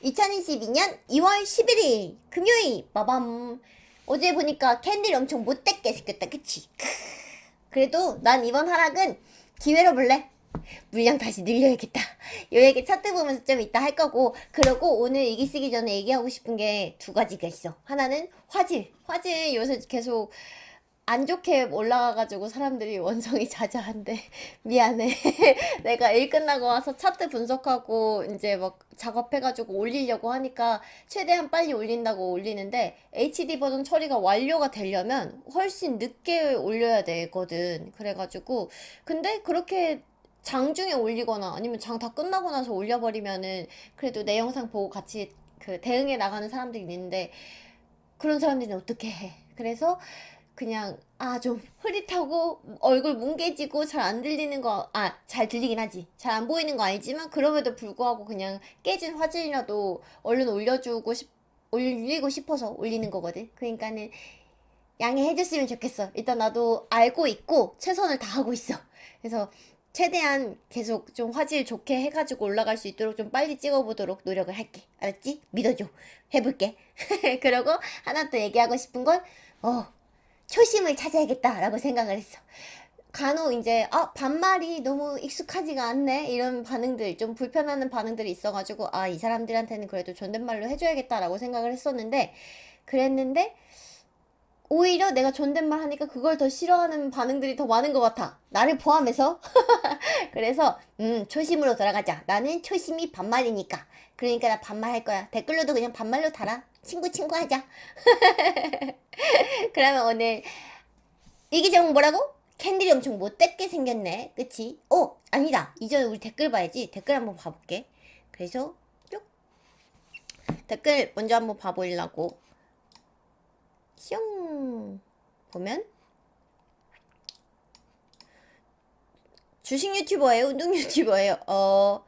2022년 2월 11일 금요일 빠밤. 어제 보니까 캔디를 엄청 못됐게 생겼다 그치? 그래도 난 이번 하락은 기회로 볼래. 물량 다시 늘려야겠다. 요 얘기 차트 보면서 좀 이따 할 거고, 그리고 오늘 일기 쓰기 전에 얘기하고 싶은 게 두 가지가 있어. 하나는 화질 요새 계속 안 좋게 올라가가지고 사람들이 원성이 자자한데 미안해. 내가 일 끝나고 와서 차트 분석하고 이제 막 작업해가지고 올리려고 하니까 최대한 빨리 올린다고 올리는데 HD 버전 처리가 완료가 되려면 훨씬 늦게 올려야 되거든. 그래가지고 근데 그렇게 장중에 올리거나 아니면 장 다 끝나고 나서 올려버리면은 그래도 내 영상 보고 같이 그 대응해 나가는 사람들이 있는데 그런 사람들은 어떻게 해. 그래서 그냥 좀 흐릿하고 얼굴 뭉개지고 잘 안 들리는 거, 잘 들리긴 하지. 잘 안 보이는 거 알지만 그럼에도 불구하고 그냥 깨진 화질이라도 얼른 올리고 싶어서 올리는 거거든. 그러니까는 양해해줬으면 좋겠어. 일단 나도 알고 있고 최선을 다하고 있어. 그래서 최대한 계속 좀 화질 좋게 해가지고 올라갈 수 있도록 좀 빨리 찍어보도록 노력을 할게. 알았지? 믿어줘. 해볼게. 그리고 하나 더 얘기하고 싶은 건, 초심을 찾아야겠다라고 생각을 했어. 간혹 이제 반말이 너무 익숙하지가 않네 이런 반응들, 좀 불편하는 반응들이 있어가지고 이 사람들한테는 그래도 존댓말로 해줘야겠다라고 생각을 했었는데, 그랬는데 오히려 내가 존댓말 하니까 그걸 더 싫어하는 반응들이 더 많은 것 같아, 나를 포함해서. 그래서 초심으로 돌아가자. 나는 초심이 반말이니까. 그러니까 나 반말 할 거야. 댓글로도 그냥 반말로 달아. 친구 하자. 그러면 오늘 이게 제목 뭐라고? 캔들이 엄청 못됐게 생겼네. 그치? 아니다. 이전에 우리 댓글 봐야지. 댓글 한번 봐볼게. 그래서 쭉 댓글 먼저 한번 봐보려고. 슝 보면 주식 유튜버예요? 운동 유튜버예요?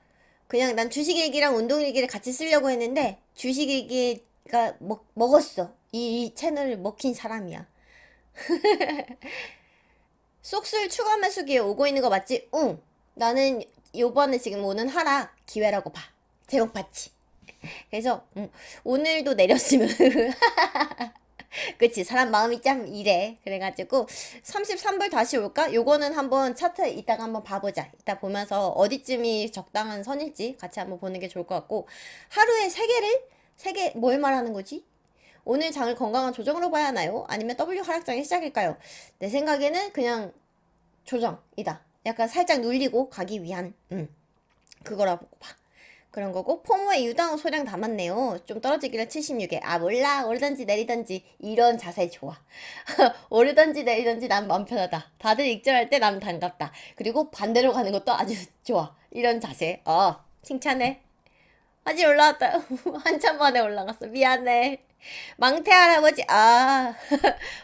그냥 난 주식 일기랑 운동 일기를 같이 쓰려고 했는데 주식 일기가 먹었어. 이 채널을 먹힌 사람이야. 쏙술 추가 매수기에 오고 있는 거 맞지? 응. 나는 요번에 지금 오는 하락 기회라고 봐. 제목 봤지? 그래서 오늘도 내렸으면 그치, 사람 마음이 참 이래. 그래가지고 33불 다시 올까? 요거는 한번 차트 이따가 한번 봐보자. 이따 보면서 어디쯤이 적당한 선일지 같이 한번 보는 게 좋을 것 같고, 하루에 세 개 뭘 말하는 거지? 오늘 장을 건강한 조정으로 봐야 하나요? 아니면 W 하락장의 시작일까요? 내 생각에는 그냥 조정이다. 약간 살짝 눌리고 가기 위한 그거라고 봐. 그런 거고, 포모에 유당호 소량 담았네요. 좀 떨어지기를 76에. 몰라, 오르던지 내리던지 이런 자세 좋아. 오르던지 내리던지 난 마음 편하다. 다들 익절할 때 난 반갑다. 그리고 반대로 가는 것도 아주 좋아. 이런 자세. 칭찬해. 아직 올라왔다. 한참 만에 올라갔어. 미안해. 망태 할아버지.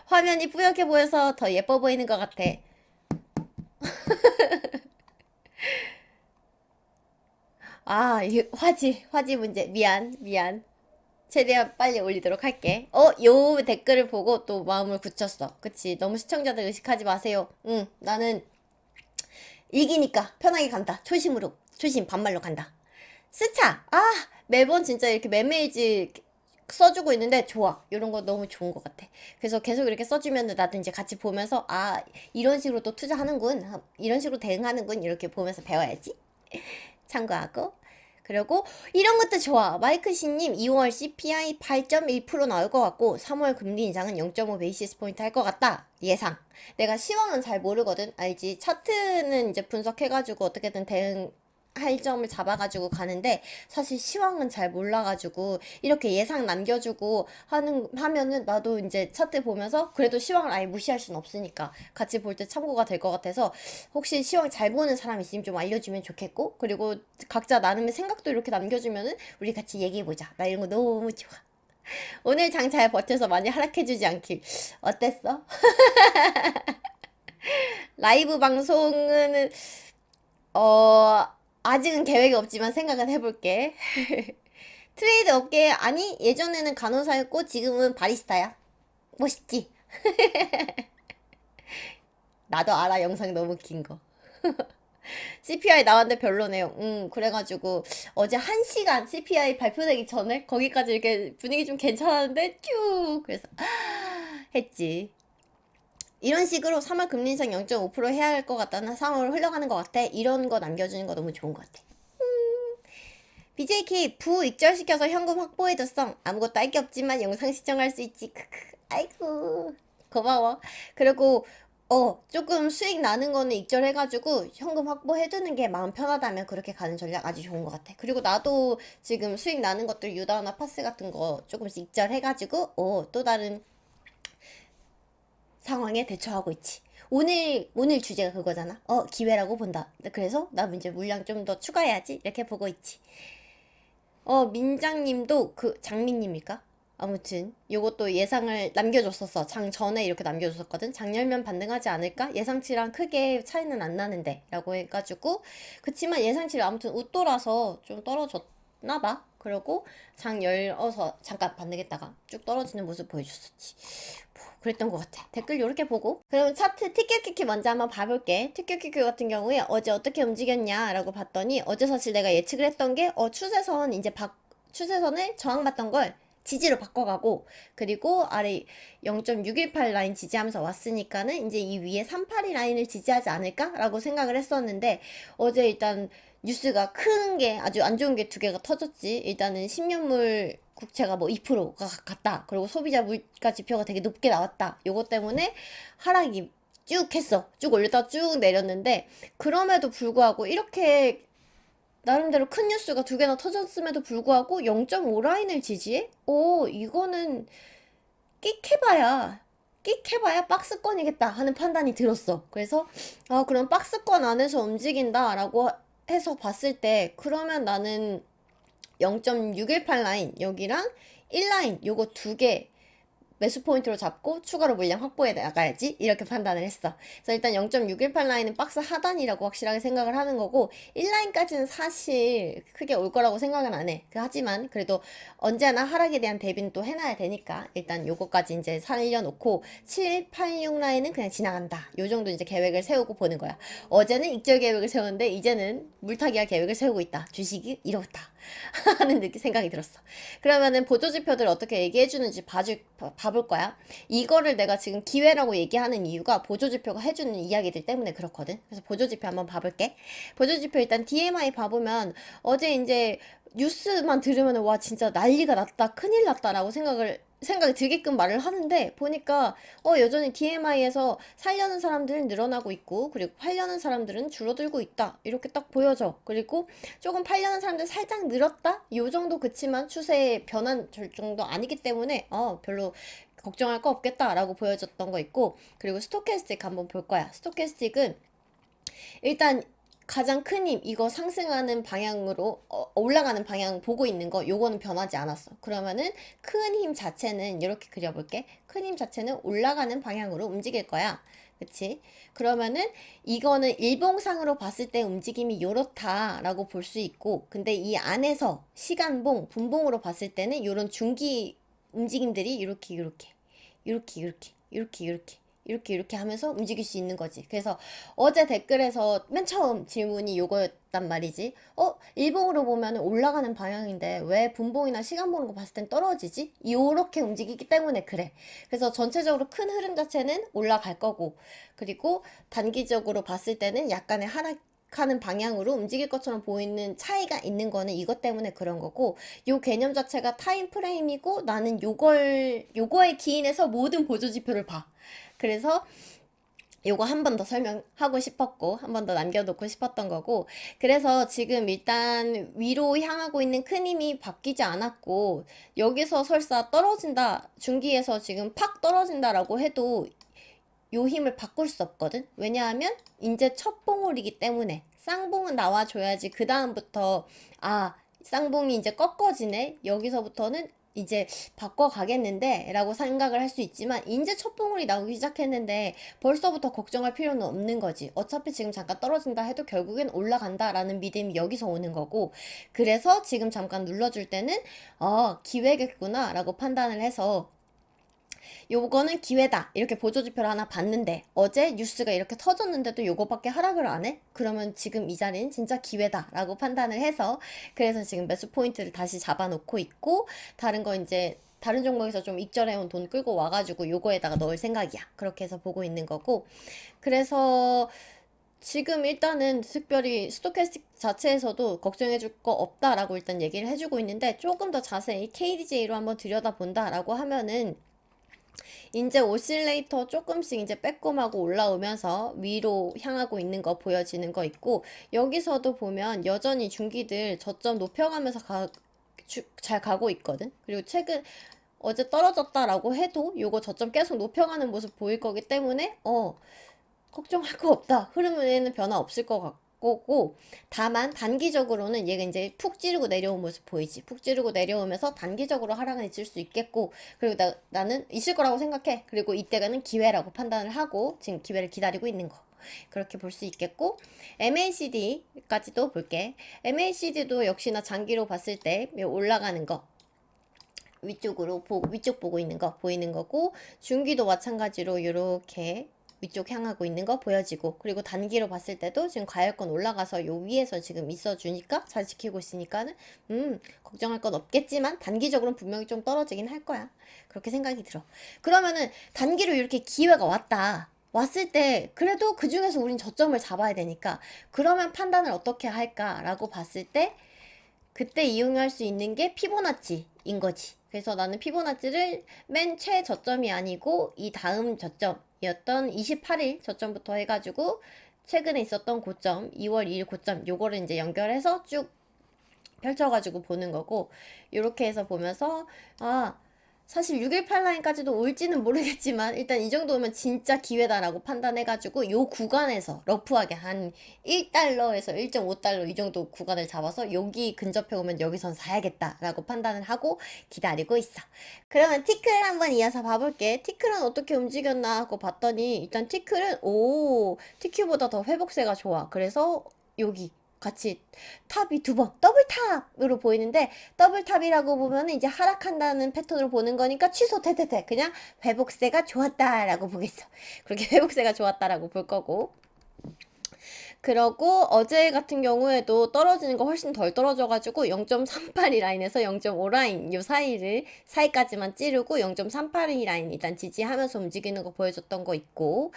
화면이 뿌옇게 보여서 더 예뻐 보이는 것 같아. 이 화질 문제. 미안. 최대한 빨리 올리도록 할게. 요 댓글을 보고 또 마음을 굳혔어. 그치? 너무 시청자들 의식하지 마세요. 나는 이기니까 편하게 간다. 초심 반말로 간다. 스차! 매번 진짜 이렇게 매매일지 써주고 있는데 좋아. 이런 거 너무 좋은 것 같아. 그래서 계속 이렇게 써주면 나도 이제 같이 보면서 이런 식으로 또 투자하는군. 이런 식으로 대응하는군. 이렇게 보면서 배워야지. 참고하고. 그리고 이런 것도 좋아. 마이크씨님 2월 CPI 8.1% 나올 것 같고 3월 금리 인상은 0.5 베이시스 포인트 할 것 같다. 예상. 내가 시황은 잘 모르거든. 알지? 차트는 이제 분석해가지고 어떻게든 대응할 점을 잡아가지고 가는데 사실 시황은 잘 몰라가지고 이렇게 예상 남겨주고 하면은 나도 이제 차트 보면서 그래도 시황을 아예 무시할 순 없으니까 같이 볼 때 참고가 될 것 같아서, 혹시 시황 잘 보는 사람 있으면 좀 알려주면 좋겠고, 그리고 각자 나름의 생각도 이렇게 남겨주면은 우리 같이 얘기해보자. 나 이런 거 너무 좋아. 오늘 장 잘 버텨서 많이 하락해주지 않길. 어땠어? 라이브 방송은 아직은 계획이 없지만 생각은 해볼게. 트레이드 업계, 아니, 예전에는 간호사였고 지금은 바리스타야. 멋있지? 나도 알아, 영상 너무 긴 거. CPI 나왔는데 별로네요. 그래가지고 어제 1시간 CPI 발표되기 전에 거기까지 이렇게 분위기 좀 괜찮았는데 쭉 그래서 했지. 이런 식으로 3월 금리 인상 0.5% 해야 할 것 같다는 상황으로 흘러가는 것 같아. 이런 거 남겨주는 거 너무 좋은 것 같아. BJK 부익절시켜서 현금 확보해줬어. 아무것도 할 게 없지만 영상 시청할 수 있지. 크크. 아이고 고마워. 그리고 조금 수익 나는 거는 익절해가지고 현금 확보해두는 게 마음 편하다면 그렇게 가는 전략 아주 좋은 것 같아. 그리고 나도 지금 수익 나는 것들 유다나 파스 같은 거 조금씩 익절해가지고 또 다른 상황에 대처하고 있지. 오늘 주제가 그거잖아. 기회라고 본다. 그래서 나 이제 물량 좀 더 추가해야지. 이렇게 보고 있지. 민장님도 장미님일까? 아무튼 요것도 예상을 남겨줬었어. 장 전에 이렇게 남겨줬었거든. 장열면 반등하지 않을까? 예상치랑 크게 차이는 안 나는데 라고 해가지고 그치만 예상치를 아무튼 웃돌아서 좀 떨어졌나 봐. 그리고 장 열어서 잠깐 반등했다가 쭉 떨어지는 모습 보여줬었지. 그랬던 것 같아. 댓글 요렇게 보고 그럼 차트 티켓키키 먼저 한번 봐볼게. 티켓키키 같은 경우에 어제 어떻게 움직였냐 라고 봤더니 어제 사실 내가 예측을 했던 게 추세선 이제 추세선을 저항받던 걸 지지로 바꿔가고 그리고 아래 0.618 라인 지지하면서 왔으니까는 이제 이 위에 382 라인을 지지하지 않을까라고 생각을 했었는데 어제 일단 뉴스가 큰 게 아주 안 좋은 게 두 개가 터졌지. 일단은 10년물 국채가 뭐 2%가 갔다. 그리고 소비자 물가 지표가 되게 높게 나왔다. 요것 때문에 하락이 쭉 했어. 쭉 올렸다가 쭉 내렸는데 그럼에도 불구하고 이렇게 나름대로 큰 뉴스가 두 개나 터졌음에도 불구하고 0.5 라인을 지지해? 이거는 끽해봐야 박스권이겠다 하는 판단이 들었어. 그래서 그럼 박스권 안에서 움직인다라고 해서 봤을 때 그러면 나는 0.618 라인 여기랑 1라인 요거 두 개 매수 포인트로 잡고 추가로 물량 확보해 나가야지 이렇게 판단을 했어. 그래서 일단 0.618 라인은 박스 하단이라고 확실하게 생각을 하는 거고 1라인까지는 사실 크게 올 거라고 생각은 안 해. 하지만 그래도 언제나 하락에 대한 대비는 또 해놔야 되니까 일단 요거까지 이제 살려놓고 7, 8, 6 라인은 그냥 지나간다. 요 정도 이제 계획을 세우고 보는 거야. 어제는 익절 계획을 세웠는데 이제는 물타기할 계획을 세우고 있다. 주식이 이렇다. 하는 생각이 들었어. 그러면은 보조지표들 어떻게 얘기해주는지 봐볼 거야. 이거를 내가 지금 기회라고 얘기하는 이유가 보조지표가 해주는 이야기들 때문에 그렇거든. 그래서 보조지표 한번 봐볼게. 보조지표 일단 DMI 봐보면 어제 이제 뉴스만 들으면 와 진짜 난리가 났다 큰일 났다라고 생각이 들게끔 말을 하는데 보니까 여전히 DMI에서 살려는 사람들은 늘어나고 있고 그리고 팔려는 사람들은 줄어들고 있다 이렇게 딱 보여져. 그리고 조금 팔려는 사람들 살짝 늘었다 요 정도. 그치만 추세의 변한 정도 아니기 때문에 별로 걱정할 거 없겠다라고 보여졌던 거 있고 그리고 스토캐스틱 한번 볼 거야. 스토캐스틱은 일단 가장 큰 힘, 이거 상승하는 방향으로 올라가는 방향 보고 있는 거 요거는 변하지 않았어. 그러면은 큰 힘 자체는 이렇게 그려볼게. 큰 힘 자체는 올라가는 방향으로 움직일 거야. 그치? 그러면은 이거는 일봉상으로 봤을 때 움직임이 요렇다라고 볼 수 있고 근데 이 안에서 시간봉, 분봉으로 봤을 때는 요런 중기 움직임들이 이렇게 하면서 움직일 수 있는 거지. 그래서 어제 댓글에서 맨 처음 질문이 요거였단 말이지. 일봉으로 보면 올라가는 방향인데 왜 분봉이나 시간 보는 거 봤을 땐 떨어지지? 요렇게 움직이기 때문에 그래. 그래서 전체적으로 큰 흐름 자체는 올라갈 거고 그리고 단기적으로 봤을 때는 약간의 하는 방향으로 움직일 것처럼 보이는 차이가 있는 거는 이것 때문에 그런 거고 요 개념 자체가 타임 프레임이고 나는 요거에 기인해서 모든 보조지표를 봐. 그래서 요거 한 번 더 설명하고 싶었고 한 번 더 남겨놓고 싶었던 거고 그래서 지금 일단 위로 향하고 있는 큰 힘이 바뀌지 않았고 여기서 설사 떨어진다 중기에서 지금 팍 떨어진다라고 해도 요 힘을 바꿀 수 없거든. 왜냐하면 이제 첫 봉우리기 때문에 쌍봉은 나와줘야지 그 다음부터 쌍봉이 이제 꺾어지네 여기서부터는 이제 바꿔가겠는데 라고 생각을 할 수 있지만 이제 첫 봉우리 나오기 시작했는데 벌써부터 걱정할 필요는 없는 거지. 어차피 지금 잠깐 떨어진다 해도 결국엔 올라간다 라는 믿음이 여기서 오는 거고 그래서 지금 잠깐 눌러줄 때는 기회겠구나 라고 판단을 해서 요거는 기회다. 이렇게 보조지표를 하나 봤는데 어제 뉴스가 이렇게 터졌는데도 요거밖에 하락을 안 해? 그러면 지금 이 자리는 진짜 기회다 라고 판단을 해서 그래서 지금 매수 포인트를 다시 잡아놓고 있고 다른 거 이제 다른 종목에서 좀 익절해온 돈 끌고 와가지고 요거에다가 넣을 생각이야. 그렇게 해서 보고 있는 거고 그래서 지금 일단은 특별히 스토캐스틱 자체에서도 걱정해줄 거 없다라고 일단 얘기를 해주고 있는데 조금 더 자세히 KDJ로 한번 들여다본다라고 하면은 이제 오실레이터 조금씩 이제 빼꼼하고 올라오면서 위로 향하고 있는 거 보여지는 거 있고 여기서도 보면 여전히 중기들 저점 높여가면서 잘 가고 있거든. 그리고 최근 어제 떨어졌다라고 해도 요거 저점 계속 높여가는 모습 보일 거기 때문에 걱정할 거 없다. 흐름에는 변화 없을 것 같고 다만 단기적으로는 얘가 이제 푹 찌르고 내려온 모습 보이지. 푹 찌르고 내려오면서 단기적으로 하락은 있을 수 있겠고 그리고 나는 있을 거라고 생각해. 그리고 이때가는 기회라고 판단을 하고 지금 기회를 기다리고 있는 거. 그렇게 볼 수 있겠고 MACD까지도 볼게. MACD도 역시나 장기로 봤을 때 올라가는 거 위쪽 보고 있는 거 보이는 거고 중기도 마찬가지로 이렇게 위쪽 향하고 있는 거 보여지고 그리고 단기로 봤을 때도 지금 과열권 올라가서 요 위에서 지금 있어주니까 잘 지키고 있으니까는 걱정할 건 없겠지만 단기적으로는 분명히 좀 떨어지긴 할 거야. 그렇게 생각이 들어. 그러면은 단기로 이렇게 기회가 왔을 때 그래도 그 중에서 우린 저점을 잡아야 되니까 그러면 판단을 어떻게 할까라고 봤을 때 그때 이용할 수 있는 게 피보나치인 거지. 그래서 나는 피보나치를 맨 최저점이 아니고 이 다음 저점이었던 28일 저점부터 해가지고 최근에 있었던 고점 2월 2일 고점 요거를 이제 연결해서 쭉 펼쳐가지고 보는 거고 이렇게 해서 보면서 사실 618 라인까지도 올지는 모르겠지만 일단 이 정도면 진짜 기회다라고 판단해가지고 요 구간에서 러프하게 한 1달러에서 1.5달러 이 정도 구간을 잡아서 여기 근접해 오면 여기선 사야겠다라고 판단을 하고 기다리고 있어. 그러면 티클 한번 이어서 봐볼게. 티클은 어떻게 움직였나 하고 봤더니 일단 티클은 TQ보다 더 회복세가 좋아. 그래서 여기 같이 탑이 두 번 더블탑으로 보이는데 더블탑이라고 보면 이제 하락한다는 패턴으로 보는 거니까 취소 퇴퇴퇴 그냥 회복세가 좋았다라고 보겠어. 그렇게 회복세가 좋았다라고 볼 거고 그러고 어제 같은 경우에도 떨어지는 거 훨씬 덜 떨어져가지고 0.38이 라인에서 0.5 라인 요 사이까지만 찌르고 0.38이 라인 일단 지지하면서 움직이는 거 보여줬던 거 있고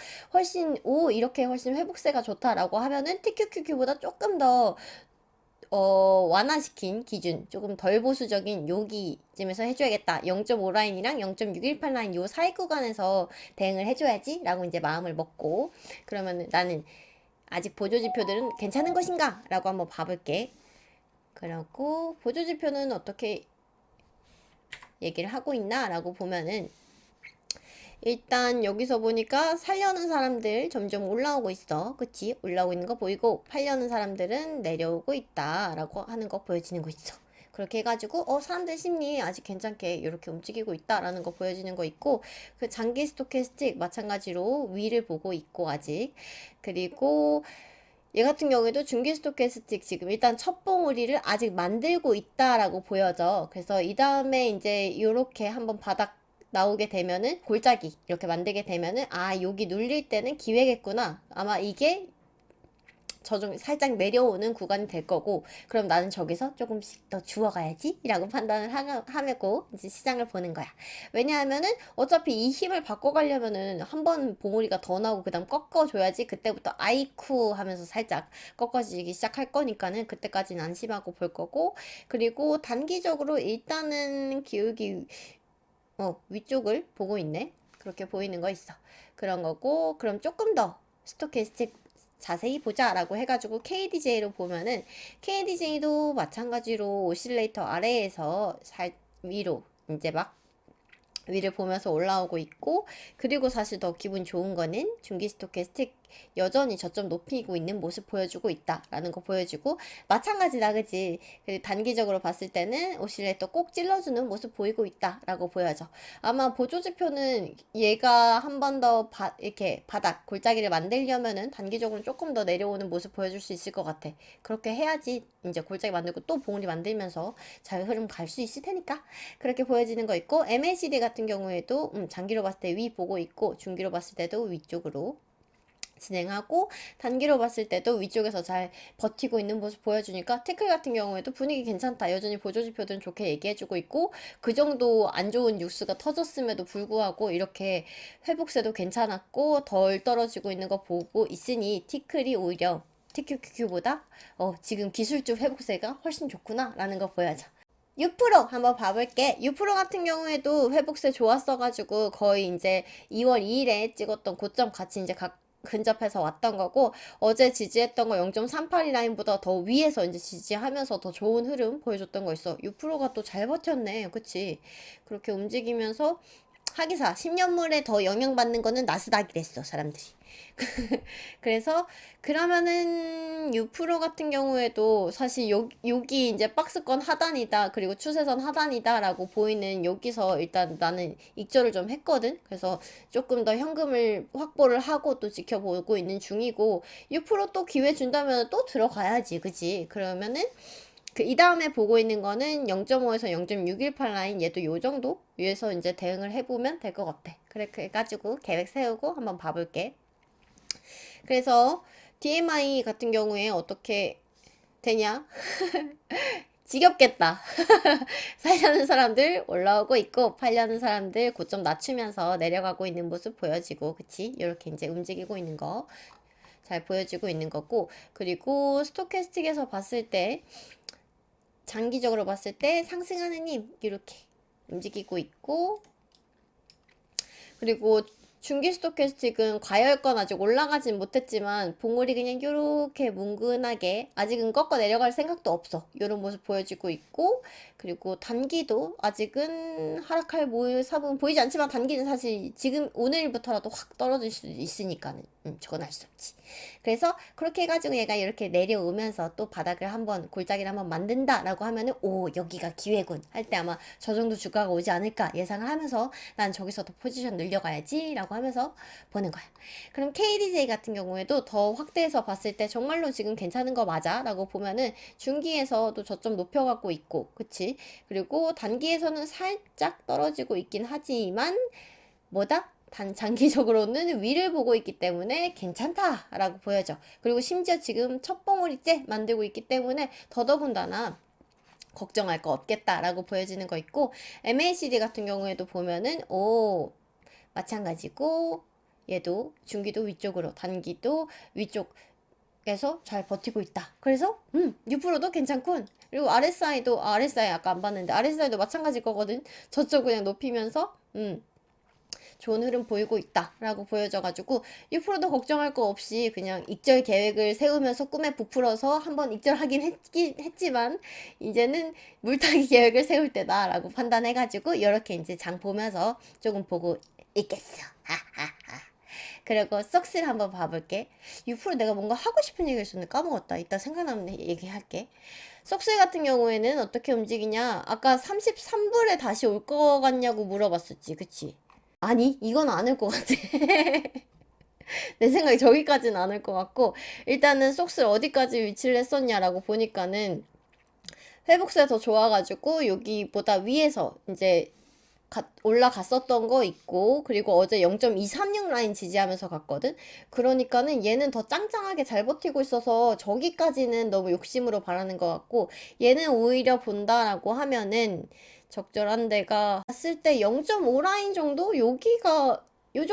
이렇게 훨씬 회복세가 좋다라고 하면은 TQQQ보다 조금 더 완화시킨 기준 조금 덜 보수적인 여기쯤에서 해줘야겠다. 0.5 라인이랑 0.618 라인 요 사이 구간에서 대응을 해줘야지 라고 이제 마음을 먹고 그러면 나는 아직 보조지표들은 괜찮은 것인가? 라고 한번 봐볼게. 그리고 보조지표는 어떻게 얘기를 하고 있나? 라고 보면은 일단 여기서 보니까 살려는 사람들 점점 올라오고 있어. 그치? 올라오고 있는 거 보이고 팔려는 사람들은 내려오고 있다 라고 하는 거 보여지는 거 있어. 그렇게 해가지고 사람들 심리 아직 괜찮게 이렇게 움직이고 있다라는 거 보여지는 거 있고 그 장기 스토캐스틱 마찬가지로 위를 보고 있고 아직 그리고 얘 같은 경우에도 중기 스토캐스틱 지금 일단 첫 봉우리를 아직 만들고 있다라고 보여져. 그래서 이 다음에 이제 이렇게 한번 바닥 나오게 되면은 골짜기 이렇게 만들게 되면은 여기 눌릴 때는 기회겠구나. 아마 이게 살짝 내려오는 구간이 될 거고 그럼 나는 저기서 조금씩 더 주워가야지 라고 판단을 하고 이제 시장을 보는 거야. 왜냐하면은 어차피 이 힘을 바꿔가려면은 한 번 봉우리가 더 나오고 그 다음 꺾어줘야지 그때부터 아이쿠 하면서 살짝 꺾어지기 시작할 거니까는 그때까지는 안심하고 볼 거고 그리고 단기적으로 일단은 기울기 위쪽을 보고 있네. 그렇게 보이는 거 있어. 그런 거고 그럼 조금 더 스토캐스틱 자세히 보자 라고 해가지고 KDJ로 보면은 KDJ도 마찬가지로 오실레이터 아래에서 위로 이제 막 위를 보면서 올라오고 있고 그리고 사실 더 기분 좋은 거는 중기 스토캐스틱 여전히 저점 높이고 있는 모습 보여주고 있다라는 거 보여주고, 마찬가지다 그지. 그리고 단기적으로 봤을 때는 오실레이터 꼭 찔러주는 모습 보이고 있다라고 보여져. 아마 보조지표는 얘가 한 번 더 이렇게 바닥 골짜기를 만들려면은 단기적으로 조금 더 내려오는 모습 보여줄 수 있을 것 같아. 그렇게 해야지 이제 골짜기 만들고 또 봉우리 만들면서 잘 흐름 갈 수 있을 테니까 그렇게 보여지는 거 있고, MACD 같은 경우에도 장기로 봤을 때 위 보고 있고, 중기로 봤을 때도 위쪽으로 진행하고, 단기로 봤을 때도 위쪽에서 잘 버티고 있는 모습 보여주니까 태클 같은 경우에도 분위기 괜찮다, 여전히 보조지표들은 좋게 얘기해주고 있고, 그 정도 안 좋은 뉴스가 터졌음에도 불구하고 이렇게 회복세도 괜찮았고 덜 떨어지고 있는 거 보고 있으니 티클이 오히려 TQQQ보다 지금 기술적 회복세가 훨씬 좋구나 라는 거 보여져. U-프로 한번 봐볼게. U-프로 같은 경우에도 회복세 좋았어가지고 거의 이제 2월 2일에 찍었던 고점 같이 이제 근접해서 왔던 거고, 어제 지지했던 거 0.38이 라인보다 더 위에서 이제 지지하면서 더 좋은 흐름 보여줬던 거 있어. U-프로가 또 잘 버텼네. 그치? 그렇게 움직이면서 하기사 10년물에 더 영향받는 거는 나스닥이랬어, 사람들이. 그래서 그러면은 U-프로 같은 경우에도 사실 여기 이제 박스권 하단이다, 그리고 추세선 하단이다 라고 보이는 여기서 일단 나는 익절을 좀 했거든. 그래서 조금 더 현금을 확보를 하고 또 지켜보고 있는 중이고, U-프로 또 기회 준다면 또 들어가야지, 그지? 그러면은 이 다음에 보고 있는 거는 0.5에서 0.618 라인, 얘도 요 정도 위에서 이제 대응을 해보면 될 것 같아. 그렇게 해가지고 계획 세우고 한번 봐볼게. 그래서 DMI 같은 경우에 어떻게 되냐? 지겹겠다. 사려는 사람들 올라오고 있고, 팔려는 사람들 고점 낮추면서 내려가고 있는 모습 보여지고, 그치? 이렇게 이제 움직이고 있는 거 잘 보여지고 있는 거고, 그리고 스토캐스틱에서 봤을 때, 장기적으로 봤을 때 상승하는 힘 이렇게 움직이고 있고, 그리고 중기 스토캐스틱은 과열권 아직 올라가진 못했지만 봉우리 그냥 요렇게 뭉근하게 아직은 꺾어 내려갈 생각도 없어, 요런 모습 보여지고 있고, 그리고 단기도 아직은 하락할 모습은 보이지 않지만 단기는 사실 지금 오늘부터라도 확 떨어질 수도 있으니까는 저건 알 수 없지. 그래서 그렇게 해가지고 얘가 이렇게 내려오면서 또 바닥을 한번 골짜기를 한번 만든다 라고 하면은 오, 여기가 기회군 할 때 아마 저 정도 주가가 오지 않을까 예상을 하면서 난 저기서 더 포지션 늘려가야지 라고 하면서 보는 거야. 그럼 KDJ 같은 경우에도 더 확대해서 봤을 때 정말로 지금 괜찮은 거 맞아? 라고 보면은 중기에서도 저점 높여갖고 있고, 그치? 그리고 단기에서는 살짝 떨어지고 있긴 하지만 뭐다? 장기적으로는 위를 보고 있기 때문에 괜찮다라고 보여져. 그리고 심지어 지금 첫 봉우리째 만들고 있기 때문에 더더군다나 걱정할 거 없겠다라고 보여지는 거 있고, MACD 같은 경우에도 보면은 마찬가지고, 얘도 중기도 위쪽으로, 단기도 위쪽에서 잘 버티고 있다. 그래서 U-프로도 괜찮군. 그리고 RSI 아까 안 봤는데 RSI도 마찬가지일 거거든. 저쪽 그냥 높이면서 좋은 흐름 보이고 있다라고 보여져가지고, U-프로도 걱정할 거 없이 그냥 익절 계획을 세우면서 꿈에 부풀어서 한번 익절하긴 했지만 이제는 물타기 계획을 세울 때다라고 판단해가지고 이렇게 이제 장 보면서 조금 보고 있겠어. 하하하. 그리고 썩스를 한번 봐볼게. U-프로 내가 뭔가 하고 싶은 얘기를 했었는데 까먹었다. 이따 생각나면 얘기할게. 썩스 같은 경우에는 어떻게 움직이냐, 아까 33불에 다시 올 거 같냐고 물어봤었지, 그치? 아니, 이건 안 올 것 같아. 내 생각에 저기까지는 안 올 것 같고, 일단은 속스를 어디까지 위치를 했었냐라고 보니까는 회복세 더 좋아가지고 여기보다 위에서 이제 올라갔었던 거 있고, 그리고 어제 0.236 라인 지지하면서 갔거든. 그러니까는 얘는 더 짱짱하게 잘 버티고 있어서 저기까지는 너무 욕심으로 바라는 것 같고, 얘는 오히려 본다라고 하면은 적절한 데가 봤을 때 0.5 라인 정도? 여기가 요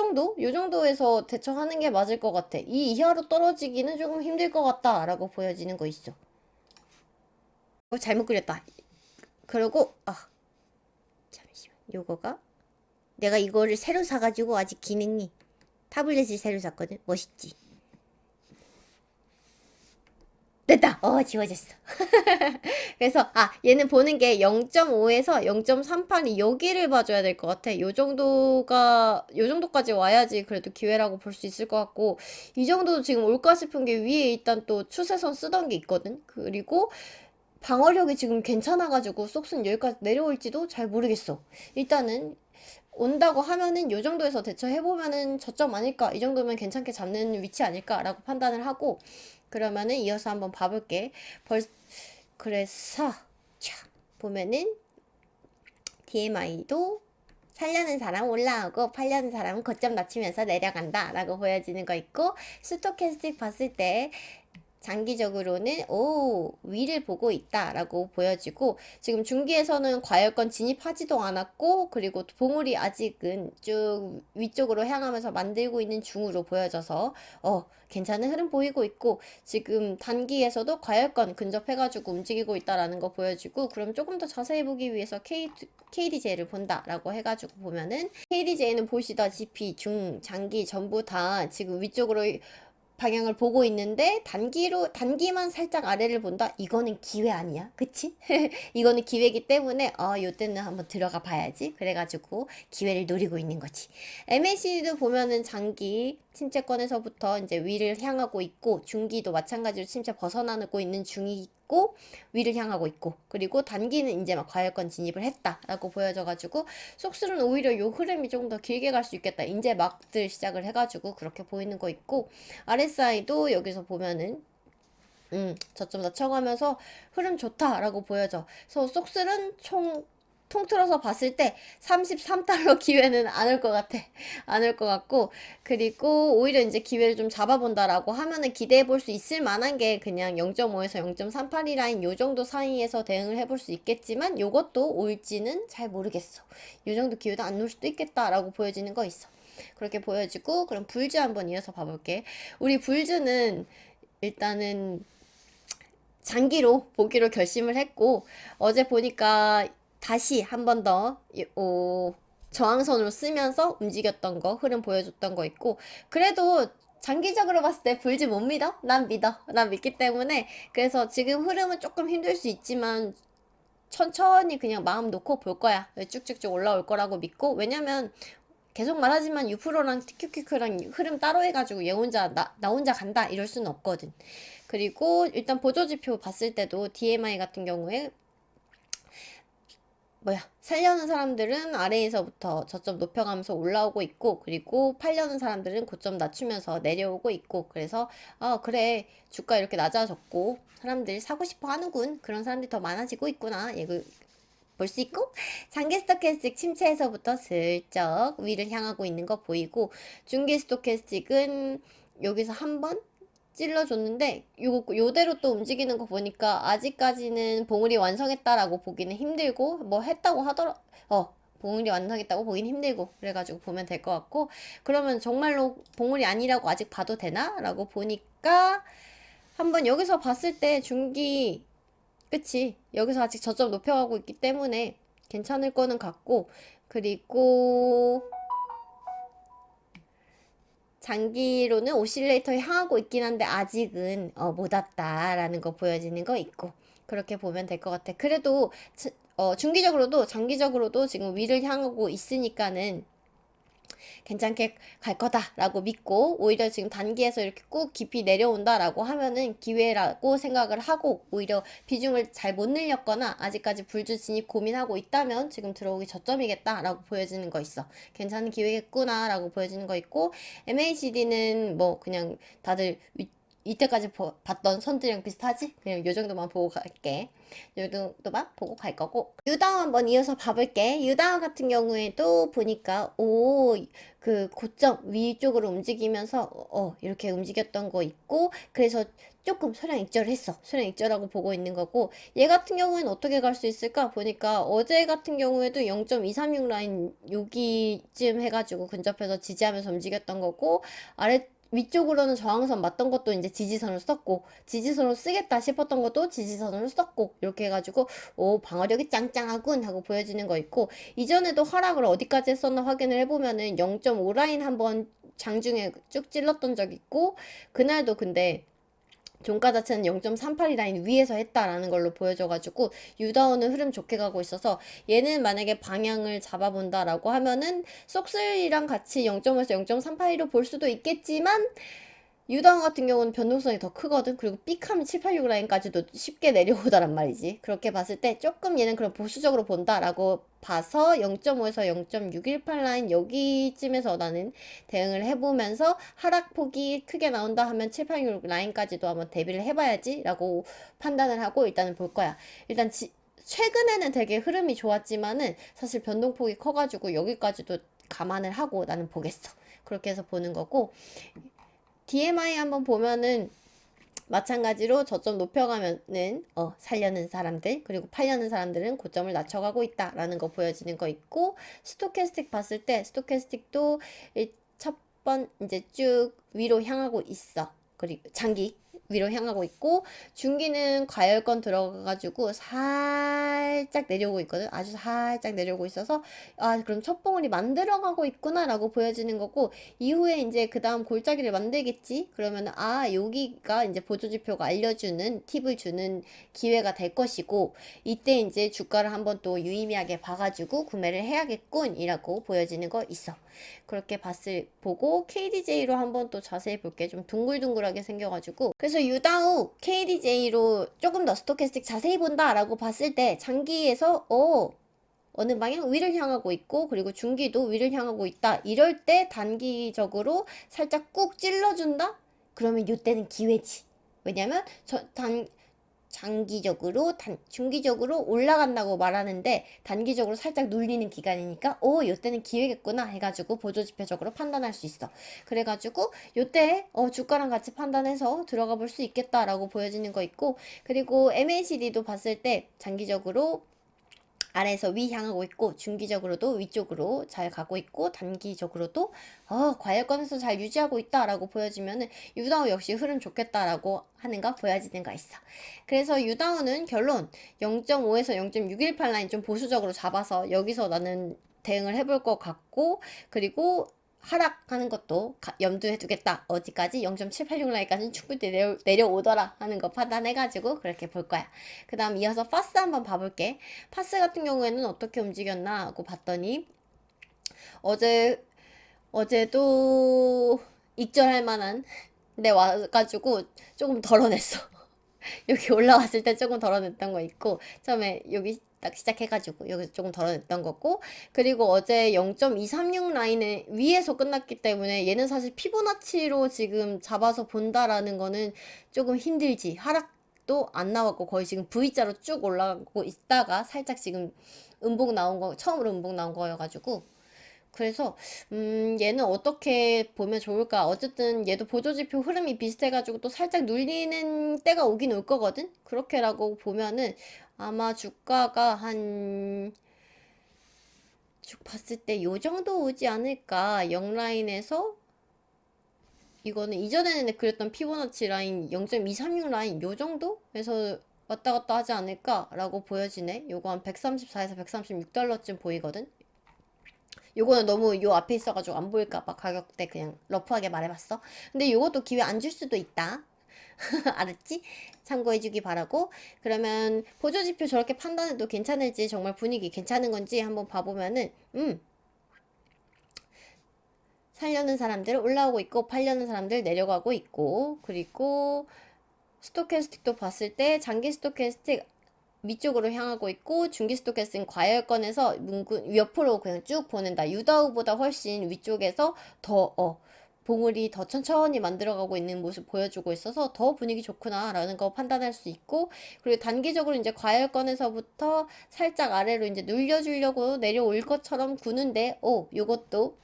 정도에서 대처하는 게 맞을 것 같아. 이 이하로 떨어지기는 조금 힘들 것 같다라고 보여지는 거 있어. 잘못 그렸다. 그리고 잠시만, 요거가 내가 이거를 새로 사가지고 아직 기능이, 타블렛을 새로 샀거든. 멋있지? 됐다. 지워졌어. 그래서 얘는 보는 게 0.5에서 0.38이 여기를 봐줘야 될 것 같아. 요 정도까지 와야지 그래도 기회라고 볼 수 있을 것 같고, 이 정도도 지금 올까 싶은 게 위에 일단 또 추세선 쓰던 게 있거든. 그리고 방어력이 지금 괜찮아가지고 쏙쏙 여기까지 내려올지도 잘 모르겠어. 일단은 온다고 하면은 요 정도에서 대처해보면은 저점 아닐까, 이 정도면 괜찮게 잡는 위치 아닐까라고 판단을 하고, 그러면은 이어서 한번 봐볼게. 그래서 자 보면은 DMI도 살려는 사람 올라오고 팔려는 사람은 고점 낮추면서 내려간다 라고 보여지는 거 있고, 스토캐스틱 봤을 때 장기적으로는 위를 보고 있다라고 보여지고, 지금 중기에서는 과열권 진입하지도 않았고, 그리고 봉우리 아직은 쭉 위쪽으로 향하면서 만들고 있는 중으로 보여져서 괜찮은 흐름 보이고 있고, 지금 단기에서도 과열권 근접해가지고 움직이고 있다라는 거 보여지고, 그럼 조금 더 자세히 보기 위해서 KDJ를 본다라고 해가지고 보면은, KDJ는 보시다시피 중, 장기 전부 다 지금 위쪽으로 방향을 보고 있는데, 단기만 살짝 아래를 본다? 이거는 기회 아니야? 그치? 이거는 기회이기 때문에 요때는 한번 들어가 봐야지. 그래가지고 기회를 노리고 있는 거지. MACD도 보면은 장기 침체권에서부터 이제 위를 향하고 있고, 중기도 마찬가지로 침체 벗어나고 있는 중이 있고, 위를 향하고 있고, 그리고 단기는 이제 막 과열권 진입을 했다라고 보여져가지고, 속수는 오히려 요 흐름이 조금 더 길게 갈 수 있겠다. 이제 막들 시작을 해가지고 그렇게 보이는 거 있고, RSI도 여기서 보면은 저점 낮춰가면서 흐름 좋다라고 보여져. 그래서 속슬은 통틀어서 봤을 때 33달러 기회는 안 올 것 같아. 안 올 것 같고, 그리고 오히려 이제 기회를 좀 잡아본다라고 하면은 기대해 볼 수 있을 만한 게 그냥 0.5에서 0.38이 라인 요 정도 사이에서 대응을 해볼 수 있겠지만, 요것도 올지는 잘 모르겠어. 요 정도 기회도 안 올 수도 있겠다라고 보여지는 거 있어. 그렇게 보여지고, 그럼 불즈 한번 이어서 봐볼게. 우리 불즈는 일단은 장기로 보기로 결심을 했고, 어제 보니까 다시 한 번 더 저항선으로 쓰면서 움직였던 거, 흐름 보여줬던 거 있고, 그래도 장기적으로 봤을 때 불지 못 믿어? 난 믿어. 난 믿기 때문에. 그래서 지금 흐름은 조금 힘들 수 있지만 천천히 그냥 마음 놓고 볼 거야. 쭉쭉쭉 올라올 거라고 믿고, 왜냐면 계속 말하지만 유프로랑 TQQQ랑 흐름 따로 해가지고 얘 혼자 나 혼자 간다 이럴 수는 없거든. 그리고 일단 보조지표 봤을 때도 DMI 같은 경우에 살려는 사람들은 아래에서부터 저점 높여가면서 올라오고 있고, 그리고 팔려는 사람들은 고점 낮추면서 내려오고 있고, 그래서 그래, 주가 이렇게 낮아졌고 사람들이 사고 싶어 하는군, 그런 사람들이 더 많아지고 있구나, 이거 볼 수 있고, 장기 스토캐스틱 침체에서부터 슬쩍 위를 향하고 있는 거 보이고, 중기 스토캐스틱은 여기서 한번 찔러줬는데, 요대로 또 움직이는 거 보니까 아직까지는 봉우리 완성했다라고 보기는 힘들고, 뭐 했다고 봉우리 완성했다고 보기는 힘들고, 그래가지고 보면 될 것 같고, 그러면 정말로 봉우리 아니라고 아직 봐도 되나? 라고 보니까, 한번 여기서 봤을 때 중기, 그치, 여기서 아직 저점 높여가고 있기 때문에 괜찮을 거는 같고, 그리고 장기로는 오실레이터에 향하고 있긴 한데 아직은 못 왔다라는 거 보여지는 거 있고, 그렇게 보면 될 것 같아. 그래도 중기적으로도 장기적으로도 지금 위를 향하고 있으니까는 괜찮게 갈 거다라고 믿고, 오히려 지금 단기에서 이렇게 꾹 깊이 내려온다라고 하면은 기회라고 생각을 하고, 오히려 비중을 잘 못 늘렸거나 아직까지 불주 진입 고민하고 있다면 지금 들어오기 저점이겠다라고 보여지는 거 있어. 괜찮은 기회겠구나라고 보여지는 거 있고, MACD는 뭐 그냥 다들 이때까지 봤던 선들이랑 비슷하지? 그냥 요 정도만 보고 갈게. 요 정도만 보고 갈 거고. 유다운 한번 이어서 봐볼게. 유다운 같은 경우에도 보니까, 그 고점 위쪽으로 움직이면서, 이렇게 움직였던 거 있고, 그래서 조금 소량 익절을 했어. 소량 익절하고 보고 있는 거고, 얘 같은 경우에는 어떻게 갈 수 있을까? 보니까 어제 같은 경우에도 0.236 라인 여기쯤 해가지고 근접해서 지지하면서 움직였던 거고, 위쪽으로는 저항선 맞던 것도 이제 지지선을 썼고, 지지선을 쓰겠다 싶었던 것도 지지선으로 썼고, 이렇게 해가지고 방어력이 짱짱하군 하고 보여지는 거 있고, 이전에도 하락을 어디까지 했었나 확인을 해보면은 0.5 라인 한번 장중에 쭉 찔렀던 적 있고, 그날도 근데 종가 자체는 0.38이 라인 위에서 했다라는 걸로 보여져가지고 유다운은 흐름 좋게 가고 있어서 얘는 만약에 방향을 잡아본다라고 하면은 속슬이랑 같이 0.5에서 0.38로 볼 수도 있겠지만 유다운 같은 경우는 변동성이 더 크거든. 그리고 삑하면 786 라인까지도 쉽게 내려오더란 말이지. 그렇게 봤을 때 조금 얘는 그럼 보수적으로 본다라고 봐서 0.5에서 0.618 라인 여기쯤에서 나는 대응을 해보면서 하락폭이 크게 나온다 하면 786 라인까지도 한번 대비를 해봐야지 라고 판단을 하고 일단은 볼 거야. 일단 최근에는 되게 흐름이 좋았지만은 사실 변동폭이 커가지고 여기까지도 감안을 하고 나는 보겠어. 그렇게 해서 보는 거고, DMI 한번 보면은 마찬가지로 저점 높여가면은 살려는 사람들 그리고 팔려는 사람들은 고점을 낮춰가고 있다라는 거 보여지는 거 있고, 스토캐스틱 봤을 때 스토캐스틱도 첫 번 이제 쭉 위로 향하고 있어. 그리고 장기 위로 향하고 있고, 중기는 과열권 들어가가지고 살짝 내려오고 있거든. 아주 살짝 내려오고 있어서 아 그럼 첫 봉우리 만들어가고 있구나라고 보여지는 거고, 이후에 이제 그 다음 골짜기를 만들겠지. 그러면 아 여기가 이제 보조지표가 알려주는 팁을 주는 기회가 될 것이고, 이때 이제 주가를 한번 또 유의미하게 봐가지고 구매를 해야겠군 이라고 보여지는 거 있어. 그렇게 보고 KDJ로 한번 또 자세히 볼게. 좀 둥글둥글하게 생겨가지고, 그래서 유다우 KDJ로 조금 더 스토캐스틱 자세히 본다라고 봤을 때 장기에서 어느 방향 위를 향하고 있고, 그리고 중기도 위를 향하고 있다. 이럴 때 단기적으로 살짝 꾹 찔러준다? 그러면 이때는 기회지. 왜냐면 중기적으로 올라간다고 말하는데 단기적으로 살짝 눌리는 기간이니까 요때는 기회겠구나 해가지고 보조지표적으로 판단할 수 있어. 그래가지고 요때 주가랑 같이 판단해서 들어가 볼 수 있겠다라고 보여지는 거 있고, 그리고 MACD도 봤을 때 장기적으로 아래에서 위 향하고 있고, 중기적으로도 위쪽으로 잘 가고 있고, 단기적으로도 과열권에서 잘 유지하고 있다라고 보여지면은 유다우 역시 흐름 좋겠다라고 하는 거 보여지는 거 있어. 그래서 유다우는 결론 0.5에서 0.618 라인 좀 보수적으로 잡아서 여기서 나는 대응을 해볼 것 같고, 그리고 하락하는 것도 염두에 두겠다. 어디까지? 0.786 라인까지는 충분히 내려오더라 하는 거 판단해가지고 그렇게 볼 거야. 그 다음 이어서 파스 한번 봐볼게. 파스 같은 경우에는 어떻게 움직였나 하고 봤더니 어제도 익절할 만한 데 와가지고 조금 덜어냈어. 여기 올라왔을 때 조금 덜어냈던 거 있고, 처음에 여기 딱 시작해가지고 여기서 조금 덜어냈던 거고, 그리고 어제 0.236 라인에 위에서 끝났기 때문에 얘는 사실 피보나치로 지금 잡아서 본다라는 거는 조금 힘들지. 하락도 안 나왔고 거의 지금 V자로 쭉 올라가고 있다가 살짝 지금 처음으로 음봉 나온 거여가지고, 그래서 얘는 어떻게 보면 좋을까? 어쨌든 얘도 보조지표 흐름이 비슷해가지고 또 살짝 눌리는 때가 오긴 올 거거든? 그렇게라고 보면은 아마 주가가 쭉 봤을 때 요 정도 오지 않을까? 0라인에서 이거는 이전에는 그랬던 피보나치 라인 0.236 라인 요 정도에서 왔다 갔다 하지 않을까라고 보여지네. 요거 한 134에서 136달러쯤 보이거든? 요거는 너무 요 앞에 있어가지고 안 보일까봐 가격대 그냥 러프하게 말해봤어. 근데 요것도 기회 안 줄 수도 있다. 알았지? 참고해주기 바라고. 그러면 보조지표 저렇게 판단해도 괜찮을지, 정말 분위기 괜찮은 건지 한번 봐보면은 살려는 사람들 올라오고 있고 팔려는 사람들 내려가고 있고, 그리고 스토캐스틱도 봤을 때 장기 스토캐스틱 위쪽으로 향하고 있고, 중기 스토캐스틱은 과열권에서 옆으로 그냥 쭉 보낸다. 유다우보다 훨씬 위쪽에서 봉우리 더 천천히 만들어가고 있는 모습 보여주고 있어서 더 분위기 좋구나 라는 거 판단할 수 있고, 그리고 단기적으로 이제 과열권에서부터 살짝 아래로 이제 눌려주려고 내려올 것처럼 구는데 요것도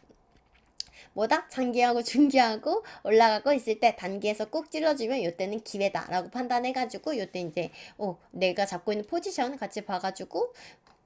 뭐다? 장기하고 중기하고 올라가고 있을 때 단기에서 꾹 찔러주면 이때는 기회다라고 판단해가지고 이때 이제 내가 잡고 있는 포지션 같이 봐가지고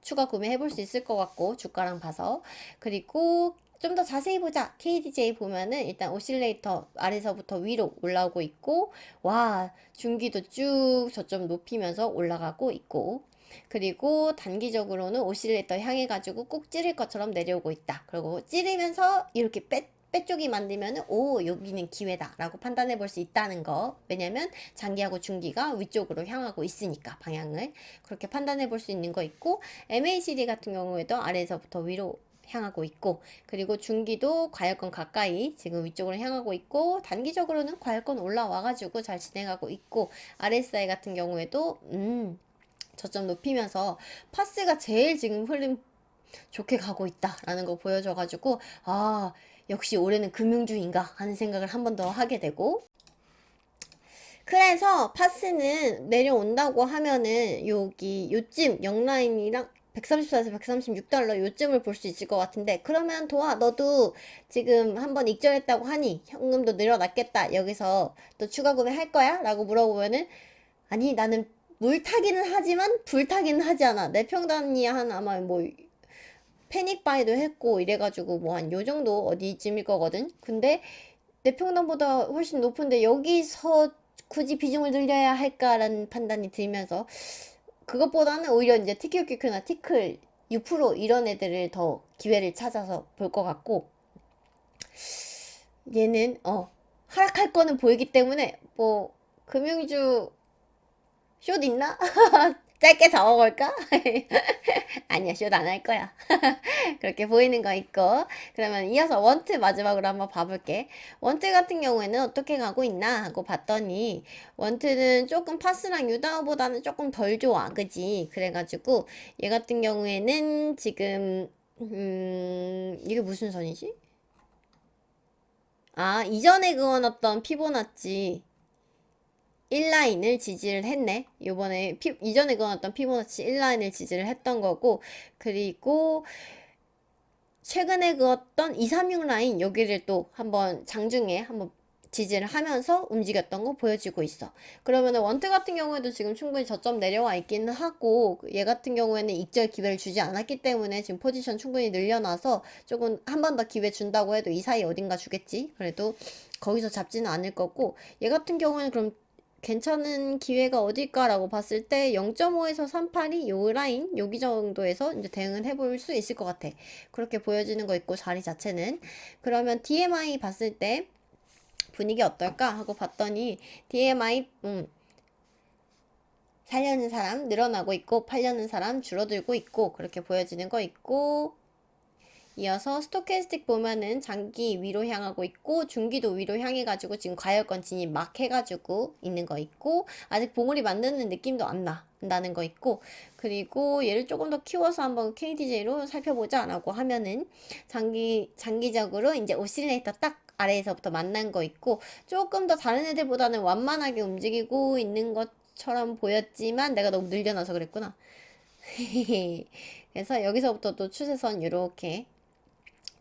추가 구매해볼 수 있을 것 같고, 주가랑 봐서. 그리고 좀 더 자세히 보자. KDJ 보면은 일단 오실레이터 아래서부터 위로 올라오고 있고, 와 중기도 쭉 저점 높이면서 올라가고 있고, 그리고 단기적으로는 오실레이터 향해 가지고 꾹 찌를 것처럼 내려오고 있다. 그리고 찌르면서 이렇게 빼쪽이 만들면은 오 여기는 기회다 라고 판단해 볼 수 있다는 거. 왜냐면 장기하고 중기가 위쪽으로 향하고 있으니까 방향을 그렇게 판단해 볼 수 있는 거 있고, MACD 같은 경우에도 아래에서부터 위로 향하고 있고, 그리고 중기도 과열권 가까이 지금 위쪽으로 향하고 있고, 단기적으로는 과열권 올라와가지고 잘 진행하고 있고, RSI 같은 경우에도 저점 높이면서 파스가 제일 지금 흐름 좋게 가고 있다라는 거 보여줘가지고, 아 역시 올해는 금융주인가 하는 생각을 한 번 더 하게 되고, 그래서 파스는 내려온다고 하면은 여기 요쯤 영라인이랑 134에서 136달러 요쯤을 볼 수 있을 것 같은데, 그러면 도아 너도 지금 한번 익절했다고 하니 현금도 늘어났겠다, 여기서 또 추가 구매할 거야? 라고 물어보면은 아니 나는 물타기는 하지만 불타기는 하지 않아. 내 평단이 한 아마 뭐 패닉바이도 했고 이래가지고 뭐 한 요정도 어디쯤일 거거든. 근데 내 평단보다 훨씬 높은데 여기서 굳이 비중을 늘려야 할까라는 판단이 들면서, 그것보다는 오히려 이제 TQQQ나 티클 6% 이런 애들을 더 기회를 찾아서 볼 것 같고, 얘는 하락할 거는 보이기 때문에 뭐 금융주 숏 있나? 짧게 잡아볼까? 아니야, 숏 안 할 거야. 그렇게 보이는 거 있고, 그러면 이어서 원트 마지막으로 한번 봐볼게. 원트 같은 경우에는 어떻게 가고 있나 하고 봤더니, 원트는 조금 파스랑 유다우보다는 조금 덜 좋아, 그지? 그래가지고 얘 같은 경우에는 지금 이게 무슨 선이지? 아, 이전에 그어놨던 피보나치 1라인을 지지를 했네. 요번에 이전에 그어놨던 피보나치 1라인을 지지를 했던 거고, 그리고 최근에 그었던 236 라인 여기를 또 한번 장중에 한번 지지를 하면서 움직였던 거 보여지고 있어. 그러면은 원트 같은 경우에도 지금 충분히 저점 내려와 있기는 하고, 얘 같은 경우에는 익절 기회를 주지 않았기 때문에 지금 포지션 충분히 늘려놔서 조금 한 번 더 기회 준다고 해도 이 사이 어딘가 주겠지. 그래도 거기서 잡지는 않을 거고, 얘 같은 경우에는 그럼 괜찮은 기회가 어딜까라고 봤을 때 0.5에서 382 요 라인 여기 정도에서 이제 대응을 해볼 수 있을 것 같아. 그렇게 보여지는 거 있고, 자리 자체는. 그러면 DMI 봤을 때 분위기 어떨까 하고 봤더니, DMI 살려는 사람 늘어나고 있고 팔려는 사람 줄어들고 있고 그렇게 보여지는 거 있고, 이어서 스토캐스틱 보면은 장기 위로 향하고 있고 중기도 위로 향해가지고 지금 과열권 진입 막 해가지고 있는 거 있고, 아직 봉우리 만드는 느낌도 안 난다는 거 있고, 그리고 얘를 조금 더 키워서 한번 KDJ로 살펴보자 라고 하면은 장기적으로 이제 오실레이터 딱 아래에서부터 만난 거 있고, 조금 더 다른 애들보다는 완만하게 움직이고 있는 것처럼 보였지만 내가 너무 늘려놔서 그랬구나. 그래서 여기서부터 또 추세선 이렇게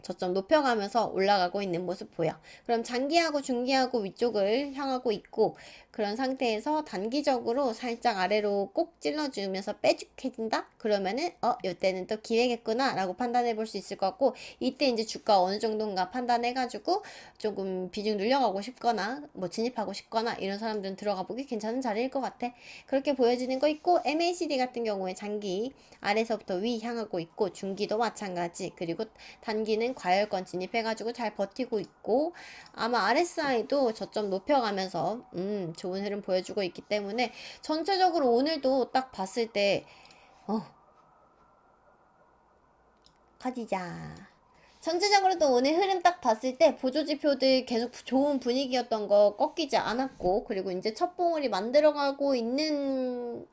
저점 높여가면서 올라가고 있는 모습 보여. 그럼 장기하고 중기하고 위쪽을 향하고 있고, 그런 상태에서 단기적으로 살짝 아래로 꼭 찔러주면서 빼죽해진다? 그러면은 이때는 또 기회겠구나 라고 판단해 볼 수 있을 것 같고, 이때 이제 주가 어느 정도인가 판단해가지고 조금 비중 늘려가고 싶거나 뭐 진입하고 싶거나 이런 사람들은 들어가 보기 괜찮은 자리일 것 같아. 그렇게 보여지는 거 있고, MACD 같은 경우에 장기 아래서부터 위 향하고 있고 중기도 마찬가지, 그리고 단기는 과열권 진입해가지고 잘 버티고 있고, 아마 RSI도 저점 높여가면서 좋은 흐름 보여주고 있기 때문에 전체적으로 오늘도 딱 봤을 때 가지자. 전체적으로도 오늘 흐름 딱 봤을 때 보조지표들 계속 좋은 분위기였던 거 꺾이지 않았고, 그리고 이제 첫 봉우리 만들어가고 있는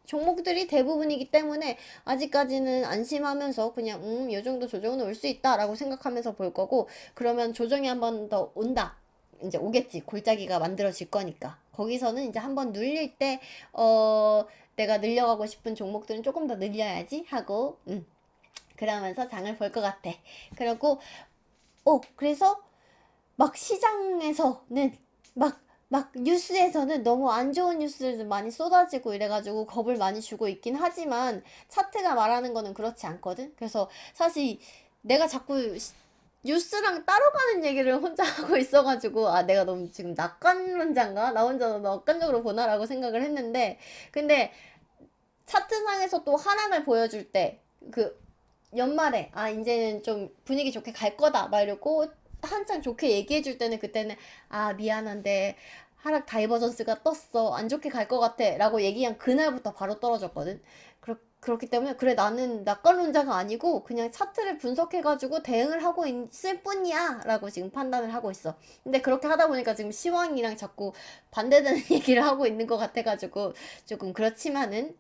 종목들이 대부분이기 때문에 아직까지는 안심하면서 그냥 요 정도 조정은 올 수 있다라고 생각하면서 볼 거고, 그러면 조정이 한 번 더 온다, 이제 오겠지. 골짜기가 만들어질 거니까 거기서는 이제 한번 눌릴 때 내가 늘려가고 싶은 종목들은 조금 더 늘려야지 하고 그러면서 장을 볼 것 같아. 그리고 그래서 막 시장에서는 막 뉴스에서는 너무 안 좋은 뉴스들 많이 쏟아지고 이래가지고 겁을 많이 주고 있긴 하지만, 차트가 말하는 거는 그렇지 않거든. 그래서 사실 내가 자꾸 뉴스랑 따로 가는 얘기를 혼자 하고 있어가지고, 아 내가 너무 지금 낙관론자인가? 나 혼자 너무 낙관적으로 보나라고 생각을 했는데, 근데 차트상에서 또 하락을 보여줄 때 그 연말에 이제는 좀 분위기 좋게 갈 거다 막 이러고 한창 좋게 얘기해줄 때는 그때는 아 미안한데 하락 다이버전스가 떴어 안 좋게 갈 것 같아 라고 얘기한 그날부터 바로 떨어졌거든. 그렇기 때문에 그래 나는 낙관론자가 아니고 그냥 차트를 분석해가지고 대응을 하고 있을 뿐이야 라고 지금 판단을 하고 있어. 근데 그렇게 하다 보니까 지금 시황이랑 자꾸 반대되는 얘기를 하고 있는 것 같아가지고 조금 그렇지만은,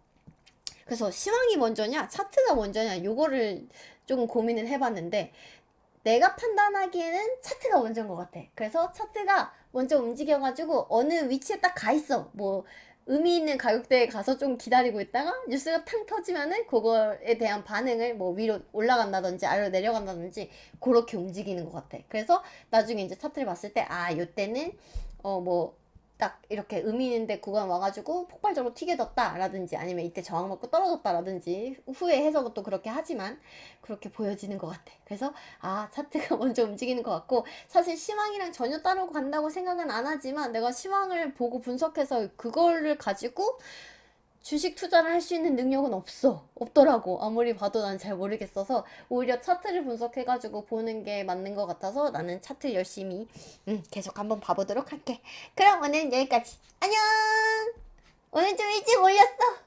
그래서 시황이 먼저냐 차트가 먼저냐 요거를 조금 고민을 해봤는데 내가 판단하기에는 차트가 먼저인 것 같아. 그래서 차트가 먼저 움직여가지고 어느 위치에 딱 가 있어. 뭐 의미 있는 가격대에 가서 좀 기다리고 있다가 뉴스가 탕 터지면은 그거에 대한 반응을 뭐 위로 올라간다든지 아래로 내려간다든지 그렇게 움직이는 것 같아. 그래서 나중에 이제 차트를 봤을 때 아 요때는 뭐 딱 이렇게 의미 있는데 구간 와가지고 폭발적으로 튀겨졌다라든지 아니면 이때 저항 먹고 떨어졌다라든지 후에 해석은 또 그렇게 하지만 그렇게 보여지는 것 같아. 그래서 아 차트가 먼저 움직이는 것 같고, 사실 시황이랑 전혀 따르고 간다고 생각은 안 하지만 내가 시황을 보고 분석해서 그거를 가지고 주식 투자를 할 수 있는 능력은 없더라고. 아무리 봐도 난 잘 모르겠어서 오히려 차트를 분석해가지고 보는 게 맞는 것 같아서 나는 차트 열심히 계속 한번 봐보도록 할게. 그럼 오늘은 여기까지. 안녕. 오늘 좀 일찍 올렸어.